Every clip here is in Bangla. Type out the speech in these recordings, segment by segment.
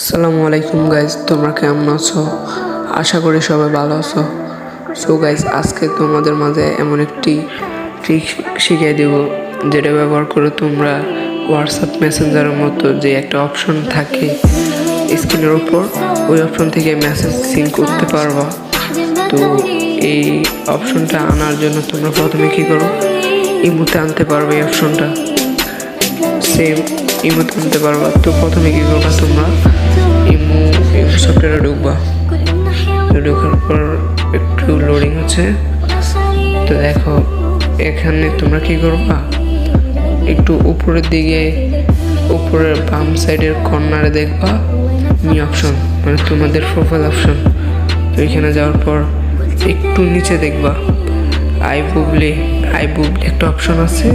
আসসালামু আলাইকুম গাইজ, তোমরা কেমন আছো? আশা করি সবাই ভালো আছো। সো গাইজ, আজকে তোমাদের মাঝে এমন একটি ট্রিক শিখিয়ে দেব যেটা ব্যবহার করে তোমরা হোয়াটসঅ্যাপ মেসেঞ্জারের মতো যে একটা অপশন থাকে স্ক্রিনের উপর, ওই অপশন থেকে মেসেজ সিঙ্ক করতে পারবা। তো এই অপশনটা আনার জন্য তোমরা প্রথমে কী করো, ইমোতে আনতে পারবে এই অপশনটা, সেম ইমোতে আনতে পারবা। তো প্রথমে কী করবা, তোমরা ইমো সফটওয়্যারে ঢুকবা। ঢোকার পর একটু লোডিং হচ্ছে, তো দেখো এখানে তোমরা কি করবা, একটু উপরের দিকে উপরের বাম সাইডের কর্নারে দেখবা মি অপশন, মানে তোমাদের প্রোফাইল অপশন। তো এখানে যাওয়ার পর একটু নিচে দেখবা আই বুবলি একটা অপশন আছে।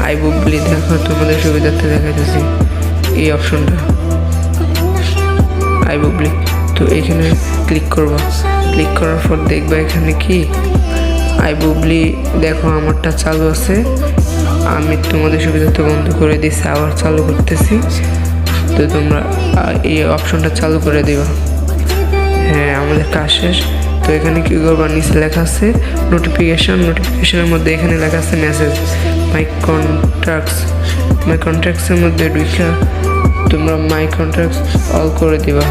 আই বুবলি দেখো, তোমাদের সুবিধার্থে দেখাইতেছি এই অপশনটা আই বুবলি। তো এখানে ক্লিক করবা, ক্লিক করার পর দেখবা এখানে কি আই বুবলি, দেখো আমারটা চালু আছে, আমি তোমাদের সুবিধার্থে বন্ধ করে দিচ্ছি, আবার চালু করতেছি। তো তোমরা এই অপশনটা চালু করে দিবা। হ্যাঁ, আমাদের কাজ শেষ। তো এখানে কি করবা, নিচে লেখা আছে নোটিফিকেশনের মধ্যে এখানে লেখা আছে মেসেজ, মাই কন্ট্যাক্টসের মধ্যে ঢুকা তোমরা মাই কন্ট্যাক্টস অল করে দিবা,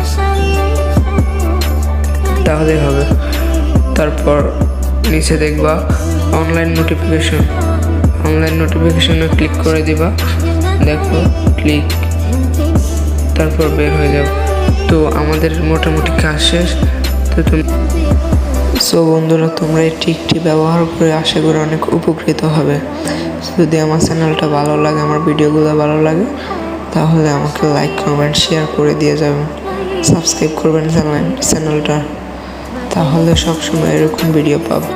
তাহলে হবে। তারপর নিচে দেখবা অনলাইন নোটিফিকেশনে ক্লিক করে দিবা, দেখো ক্লিক, তারপর বের হয়ে যাবে। তো আমাদের মোটামুটি কাজ শেষ। তো সো বন্ধুরা, তোমরা এই ট্রিকটি ব্যবহার করে আশা করি অনেক উপকৃত হবে। যদি আমার চ্যানেলটা ভালো লাগে, আমার ভিডিওগুলো ভালো লাগে, তাহলে আমাকে লাইক কমেন্ট শেয়ার করে দিয়ে যাবেন, সাবস্ক্রাইব করবেন চ্যানেলটা, তাহলে সবসময় এরকম ভিডিও পাবো।